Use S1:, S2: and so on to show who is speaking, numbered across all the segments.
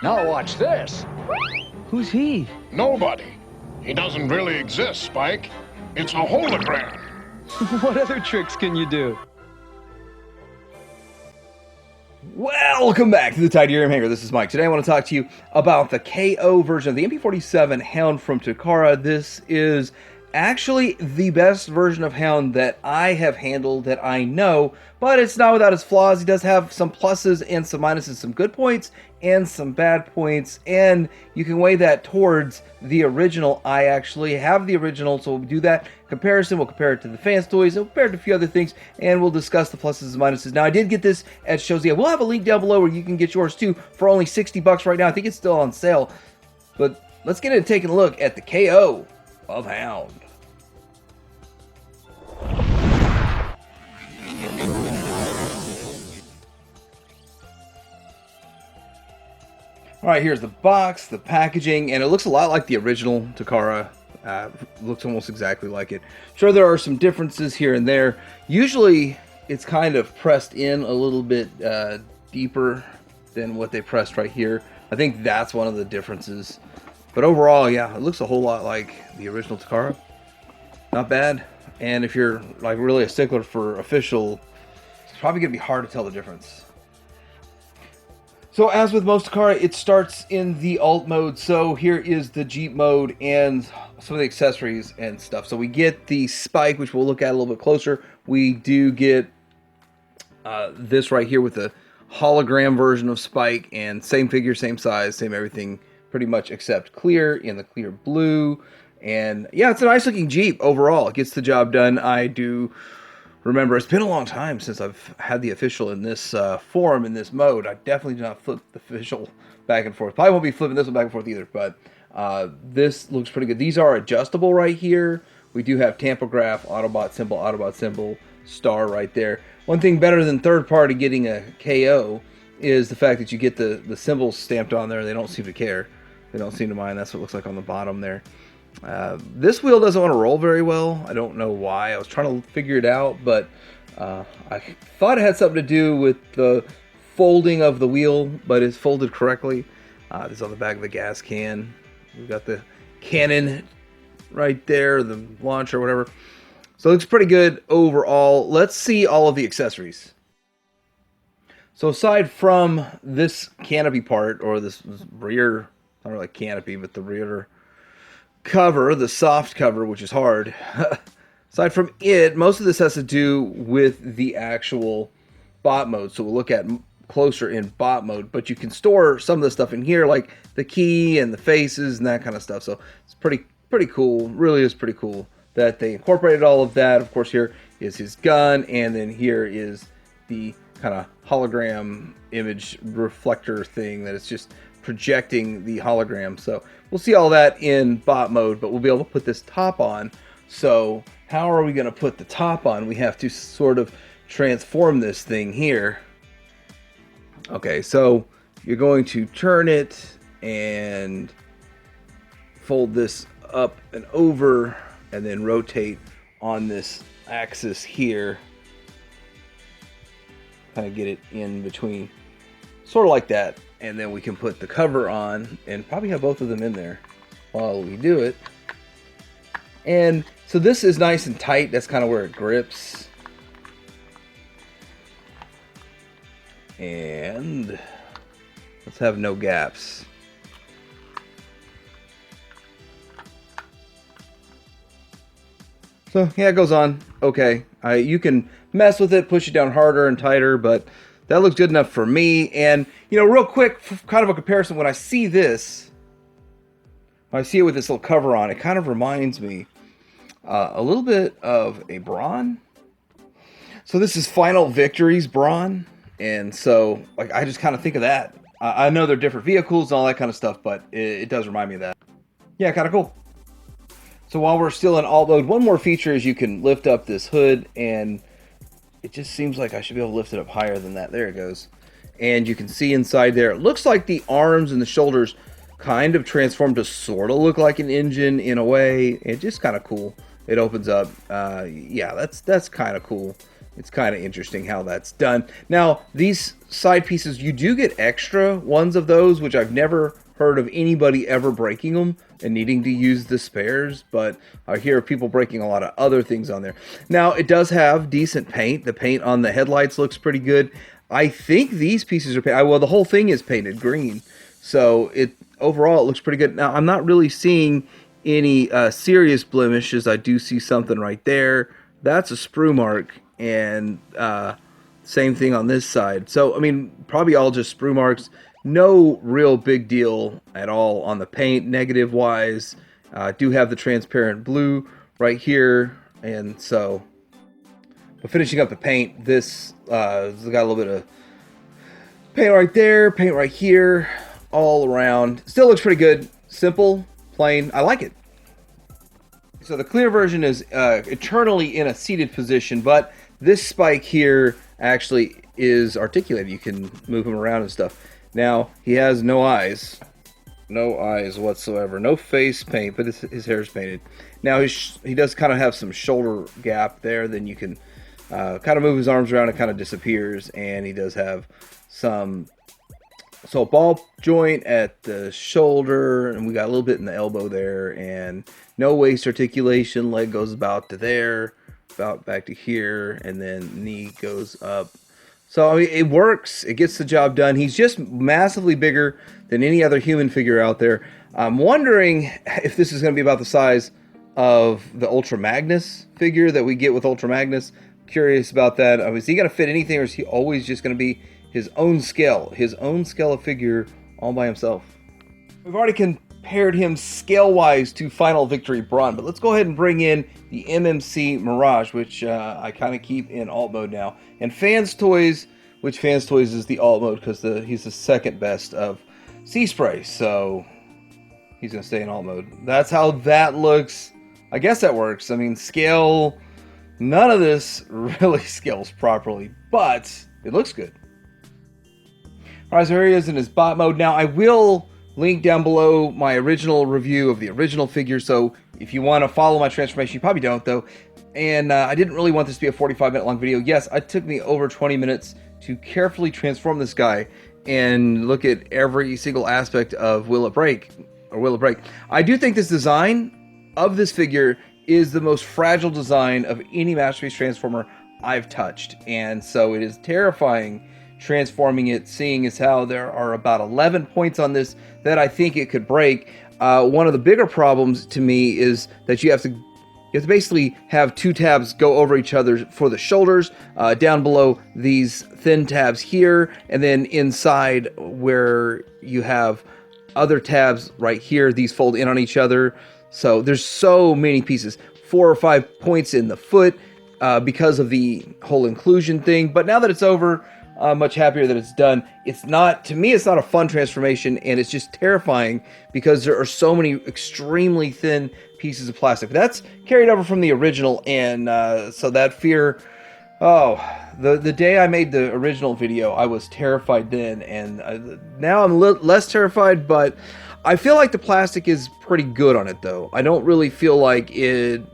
S1: Now watch this.
S2: Who's he?
S3: Nobody. He doesn't really exist, Spike. It's a hologram.
S2: What other tricks can you do?
S4: Welcome back to the Titanium Hanger. This is Mike. Today I want to talk to you about the KO version of the MP-47 Hound from Takara. This is actually the best version of Hound that I have handled that I know, but it's not without its flaws. He does have some pluses and some minuses, some good points and some bad points, and you can weigh that towards the original. I actually have the original, so we'll do that comparison. We'll compare it to the fans' toys, and we'll compare it to a few other things, and we'll discuss the pluses and minuses. Now, I did get this at Shozia. We'll have a link down below where you can get yours too for only 60 bucks right now. I think it's still on sale, but let's get into taking a look at the KO of Hound. Alright, here's the box, the packaging, and it looks a lot like the original Takara. Looks almost exactly like it. Sure, there are some differences here and there. Usually, it's kind of pressed in a little bit deeper than what they pressed right here. I think that's one of the differences. But overall, yeah, it looks a whole lot like the original Takara. Not bad. And if you're like really a stickler for official, it's probably going to be hard to tell the difference. So as with most Takara, it starts in the alt mode. So here is the Jeep mode and some of the accessories and stuff. So we get the spike, which we'll look at a little bit closer. We do get this right here with the hologram version of Spike, and same figure, same size, same everything, pretty much except clear in the clear blue. And yeah, it's a nice looking Jeep overall. It gets the job done. I do remember, it's been a long time since I've had the official in this form, in this mode. I definitely do not flip the official back and forth. Probably won't be flipping this one back and forth either, but this looks pretty good. These are adjustable right here. We do have tampograph, Autobot symbol, star right there. One thing better than third party getting a KO is the fact that you get the symbols stamped on there. They don't seem to care. They don't seem to mind. That's what it looks like on the bottom there. This wheel doesn't want to roll very well. I don't know why. I was trying to figure it out, but I thought it had something to do with the folding of the wheel, but it's folded correctly. This is on the back of the gas can. We've got the cannon right there, the launcher, whatever. So it looks pretty good overall. Let's see all of the accessories. So aside from this canopy part, or this rear, not really canopy, but the rear cover, the soft cover, which is hard. Aside from it, most of this has to do with the actual bot mode. So we'll look at closer in bot mode, but you can store some of the stuff in here, like the key and the faces and that kind of stuff. So it's pretty cool. Really is pretty cool that they incorporated all of that. Of course, here is his gun, and then here is the kind of hologram image reflector thing that it's just projecting the hologram. So we'll see all that in bot mode, but we'll be able to put this top on. So how are we going to put the top on? We have to sort of transform this thing here. Okay, so you're going to turn it and fold this up and over, and then rotate on this axis here. Kind of get it in between, sort of like that. And then we can put the cover on and probably have both of them in there while we do it. And so this is nice and tight. That's kind of where it grips. And let's have no gaps. So yeah, it goes on. Okay. You can mess with it, push it down harder and tighter, but that looks good enough for me. And, you know, real quick, kind of a comparison, when I see this, when I see it with this little cover on, it kind of reminds me a little bit of a Brawn. So this is Final Victory's Brawn. And so, like, I just kind of think of that. I know they're different vehicles and all that kind of stuff, but it does remind me of that. Yeah, kind of cool. So while we're still in alt mode, one more feature is you can lift up this hood, and it just seems like I should be able to lift it up higher than that. There it goes. And you can see inside there, it looks like the arms and the shoulders kind of transformed to sort of look like an engine in a way. It's just kind of cool. It opens up. Yeah, that's kind of cool. it's kind of interesting how that's done. Now, these side pieces, you do get extra ones of those, which I've never heard of anybody ever breaking them and needing to use the spares, but I hear people breaking a lot of other things on there. Now, it does have decent paint. The paint on the headlights looks pretty good. I think these pieces are painted, well, the whole thing is painted green, so overall it looks pretty good. Now, I'm not really seeing any serious blemishes. I do see something right there. That's a sprue mark, and same thing on this side. So, I mean, probably all just sprue marks. No real big deal at all on the paint, negative-wise. Do have the transparent blue right here, and so... But finishing up the paint, this got a little bit of paint right there, paint right here, all around. Still looks pretty good. Simple, plain. I like it. So the clear version is eternally in a seated position, but this spike here actually is articulated. You can move him around and stuff. Now, he has no eyes. No eyes whatsoever. No face paint, but his hair is painted. Now, he does kind of have some shoulder gap there. Then you can kind of move his arms around. It kind of disappears. And he does have some ball joint at the shoulder. And we got a little bit in the elbow there. And no waist articulation. Leg goes about to there. About back to here. And then knee goes up. So, I mean, it works. It gets the job done. He's just massively bigger than any other human figure out there. I'm wondering if this is going to be about the size of the Ultra Magnus figure that we get with Ultra Magnus. Curious about that. Is he going to fit anything, or is he always just going to be his own scale of figure all by himself? We've already compared him scale-wise to Final Victory Braun, but let's go ahead and bring in the MMC Mirage, which I kind of keep in alt mode now. And Fans Toys, which Fans Toys is the alt mode because he's the second best of Sea Spray, so he's going to stay in alt mode. That's how that looks. I guess that works. I mean, scale, none of this really scales properly, but it looks good. Alright, so here he is in his bot mode. Now, I will link down below my original review of the original figure, so if you want to follow my transformation, you probably don't, though. And I didn't really want this to be a 45-minute long video. Yes, it took me over 20 minutes to carefully transform this guy and look at every single aspect of will it break or will it break. I do think this design of this figure is the most fragile design of any Masterpiece Transformer I've touched. And so it is terrifying transforming it, seeing as how there are about 11 points on this that I think it could break. One of the bigger problems to me is that you have to basically have two tabs go over each other for the shoulders, down below these thin tabs here, and then inside where you have other tabs right here, these fold in on each other. So there's so many pieces, 4 or 5 points in the foot because of the whole inclusion thing. But now that it's over, I'm much happier that it's done. To me, it's not a fun transformation, and it's just terrifying because there are so many extremely thin pieces of plastic. That's carried over from the original, and so that fear, the day I made the original video, I was terrified then, and now I'm less terrified, but I feel like the plastic is pretty good on it, though. I don't really feel like it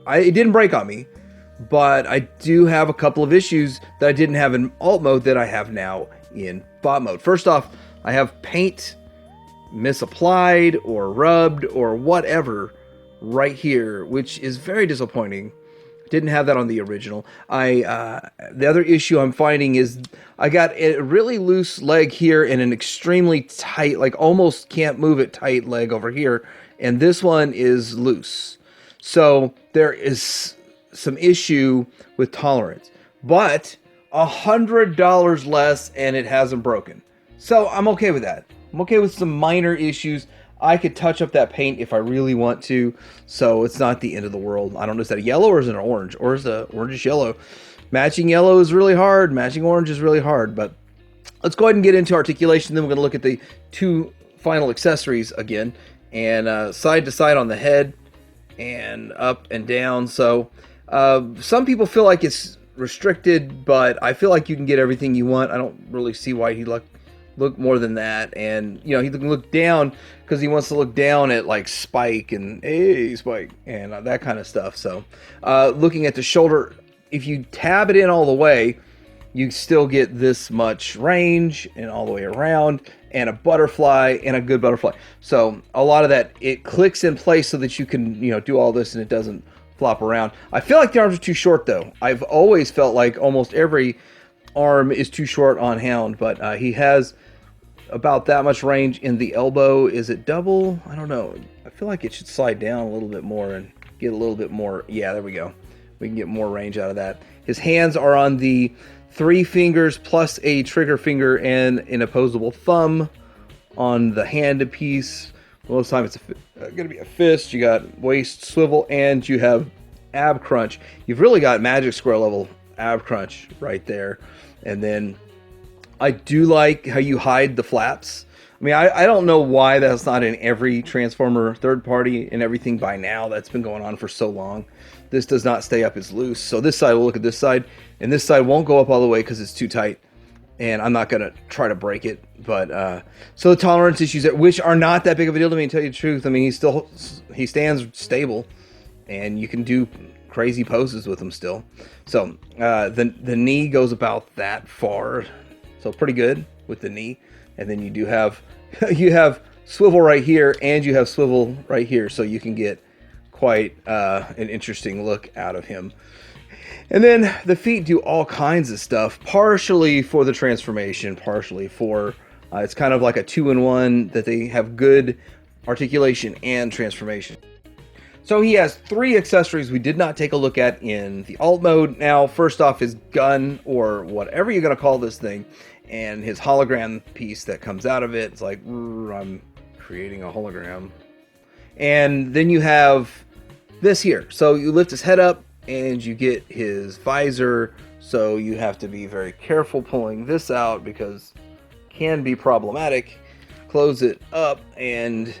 S4: didn't break on me. But I do have a couple of issues that I didn't have in alt mode that I have now in bot mode. First off, I have paint misapplied or rubbed or whatever right here, which is very disappointing. Didn't have that on the original. The other issue I'm finding is I got a really loose leg here and an extremely tight, like almost can't move it tight leg over here. And this one is loose. So there is some issue with tolerance, but $100 less and it hasn't broken. So I'm okay with that. I'm okay with some minor issues. I could touch up that paint if I really want to, so it's not the end of the world. I don't know, is that a yellow or is it an orange? Or is it orangish yellow? Matching yellow is really hard. Matching orange is really hard, but let's go ahead and get into articulation. Then we're going to look at the two final accessories again, and side to side on the head and up and down. So some people feel like it's restricted, but I feel like you can get everything you want. I don't really see why he look more than that. And you know, he can look down because he wants to look down at like Spike and hey Spike and that kind of stuff. So looking at the shoulder if you tab it in all the way, you still get this much range and all the way around, and a butterfly, and a good butterfly. So a lot of that, it clicks in place so that you can, do all this and it doesn't flop around. I feel like the arms are too short though. I've always felt like almost every arm is too short on Hound, but he has about that much range in the elbow. Is it double? I don't know. I feel like it should slide down a little bit more and get a little bit more. Yeah, there we go. We can get more range out of that. His hands are on the 3 fingers plus a trigger finger and an opposable thumb on the hand piece. Most of the time it's going to be a fist. You got waist swivel and you have ab crunch. You've really got Magic Square level ab crunch right there. And then I do like how you hide the flaps. I mean, I don't know why that's not in every Transformer third party and everything by now. That's been going on for so long. This does not stay up as loose. So this side will look at this side, and this side won't go up all the way because it's too tight. And I'm not going to try to break it. But so the tolerance issues, which are not that big of a deal to me, to tell you the truth. I mean, he stands stable, and you can do crazy poses with him still. So the knee goes about that far. So pretty good with the knee. And then you do have, you have swivel right here and you have swivel right here. So you can get quite an interesting look out of him. And then the feet do all kinds of stuff, partially for the transformation, partially for, it's kind of like a 2-in-1 that they have good articulation and transformation. So he has 3 accessories we did not take a look at in the alt mode. Now, first off, his gun, or whatever you're going to call this thing, and his hologram piece that comes out of it. It's like, I'm creating a hologram. And then you have this here. So you lift his head up and you get his visor. So you have to be very careful pulling this out because it can be problematic. Close it up, and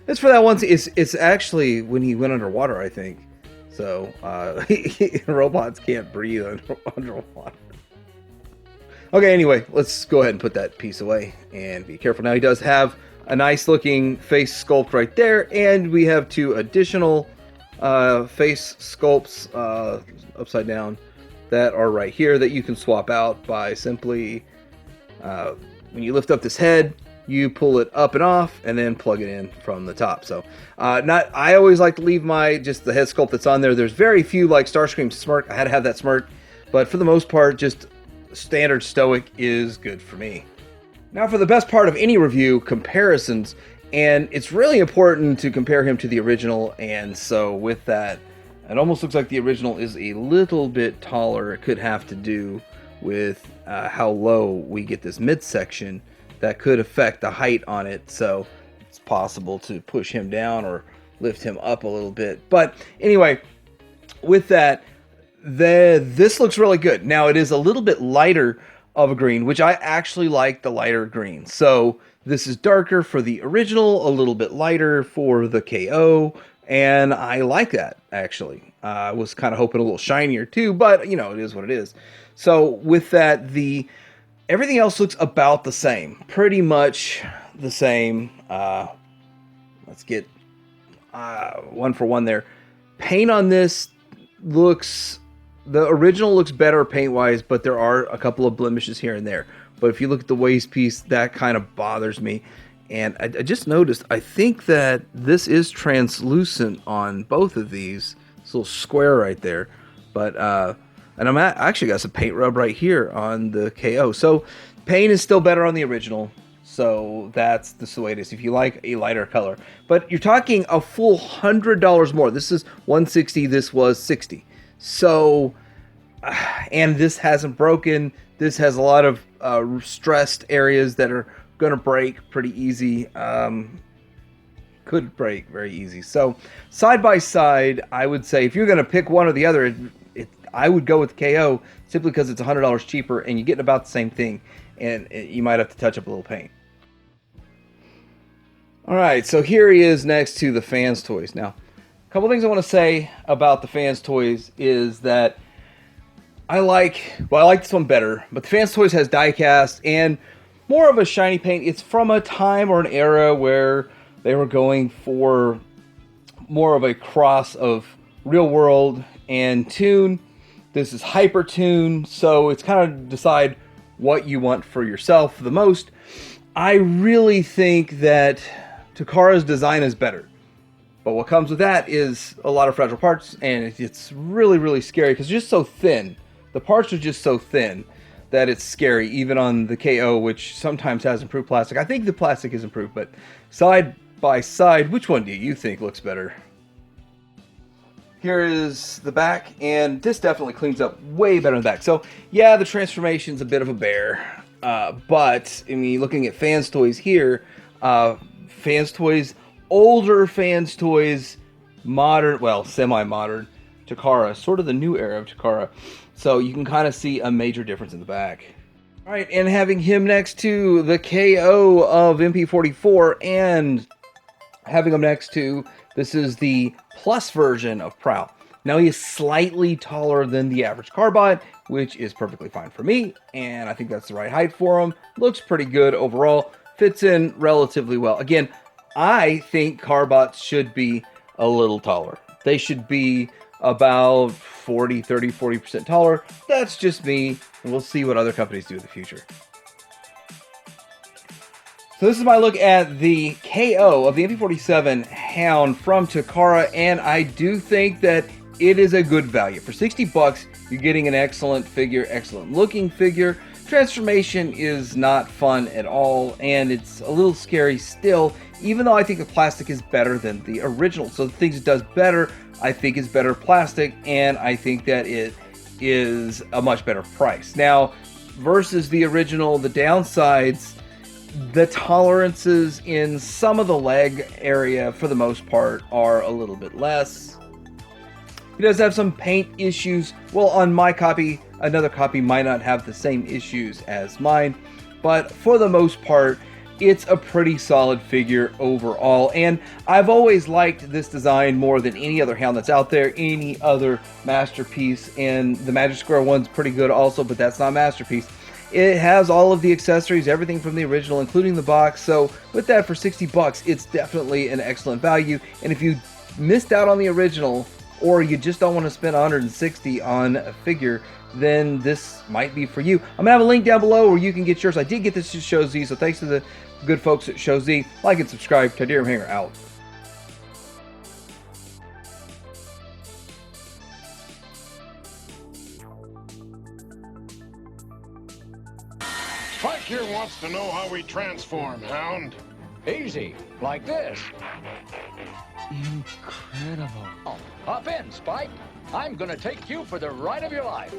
S4: it's for that one. It's actually when he went underwater, I think. So robots can't breathe underwater. Okay, anyway, let's go ahead and put that piece away and be careful. Now he does have a nice looking face sculpt right there, and we have 2 additional face sculpts upside down that are right here that you can swap out by simply when you lift up this head, you pull it up and off and then plug it in from the top. So I always like to leave just the head sculpt that's on there. There's very few, like Starscream smirk. I had to have that smirk, but for the most part, just standard stoic is good for me. Now for the best part of any review, comparisons. And it's really important to compare him to the original. And so with that, it almost looks like the original is a little bit taller. It could have to do with how low we get this midsection. That could affect the height on it. So it's possible to push him down or lift him up a little bit. But anyway, with that, this looks really good. Now it is a little bit lighter of a green, which I actually like the lighter green. So this is darker for the original, a little bit lighter for the KO, and I like that actually. I was kind of hoping a little shinier too, but it is what it is. So with that, everything else looks about the same, pretty much the same. Let's get one for one there. Paint on this the original looks better paint-wise, but there are a couple of blemishes here and there. But if you look at the waist piece, that kind of bothers me. And I just noticed, I think that this is translucent on both of these. This little square right there. But, and I actually got some paint rub right here on the KO. So paint is still better on the original. So that's the way it is if you like a lighter color. But you're talking a full $100 more. This is $160, this was $60. So, and this hasn't broken. This has a lot of stressed areas that are going to break pretty easy. Could break very easy. So, side by side, I would say if you're going to pick one or the other, I would go with KO simply because it's $100 cheaper and you get about the same thing. And you might have to touch up a little paint. All right, so here he is next to the Fans toys. Now, a couple things I want to say about the Fans toys is that I like this one better, but the Fans toys has die cast and more of a shiny paint. It's from a time or an era where they were going for more of a cross of real world and toon. This is hyper tuned, so it's kind of decide what you want for yourself the most. I really think that Takara's design is better. But what comes with that is a lot of fragile parts, and it's really, really scary because it's just so thin. The parts are just so thin that it's scary, even on the KO, which sometimes has improved plastic. I think the plastic is improved, but side by side, which one do you think looks better? Here is the back, and this definitely cleans up way better than the back. So, yeah, the transformation's a bit of a bear. But, I mean, looking at Fans Toys here, Fans Toys, older Fans Toys, modern, well, semi-modern Takara, sort of the new era of Takara. So you can kind of see a major difference in the back. All right, and having him next to the KO of MP-44 and having him next to, this is the plus version of Prowl. Now he is slightly taller than the average Carbot, which is perfectly fine for me, and I think that's the right height for him. Looks pretty good overall, fits in relatively well. Again, I think Carbots should be a little taller. They should be about 40% taller. That's just me. We'll see what other companies do in the future. So this is my look at the KO of the MP-47 Hound from Takara, and I do think that it is a good value. For 60 bucks, you're getting an excellent figure, excellent looking figure. Transformation is not fun at all, and it's a little scary still, even though I think the plastic is better than the original. So the things it does better, I think is better plastic, and I think that it is a much better price. Now, versus the original, the downsides, the tolerances in some of the leg area, for the most part, are a little bit less. He does have some paint issues. Well, on my copy, another copy might not have the same issues as mine, but for the most part, it's a pretty solid figure overall, and I've always liked this design more than any other Hound that's out there, any other Masterpiece, and the Magic Square one's pretty good also, but that's not Masterpiece. It has all of the accessories, everything from the original, including the box, so with that, for 60 bucks, it's definitely an excellent value, and if you missed out on the original, or you just don't want to spend 160 on a figure, then this might be for you. I'm going to have a link down below where you can get yours. I did get this at Show Z, so thanks to the good folks at Show Z. Like and subscribe. Tydirium Hanger out.
S3: Spike here wants to know how we transform, Hound.
S1: Easy, like this.
S2: Incredible.
S1: Oh, hop in, Spike. I'm gonna take you for the ride of your life.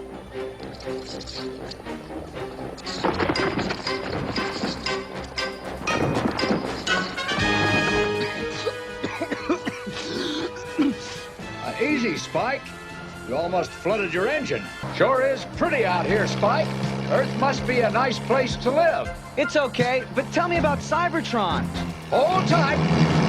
S1: Easy, Spike. You almost flooded your engine. Sure is pretty out here, Spike. Earth must be a nice place to live.
S2: It's okay, but tell me about Cybertron.
S1: Hold tight.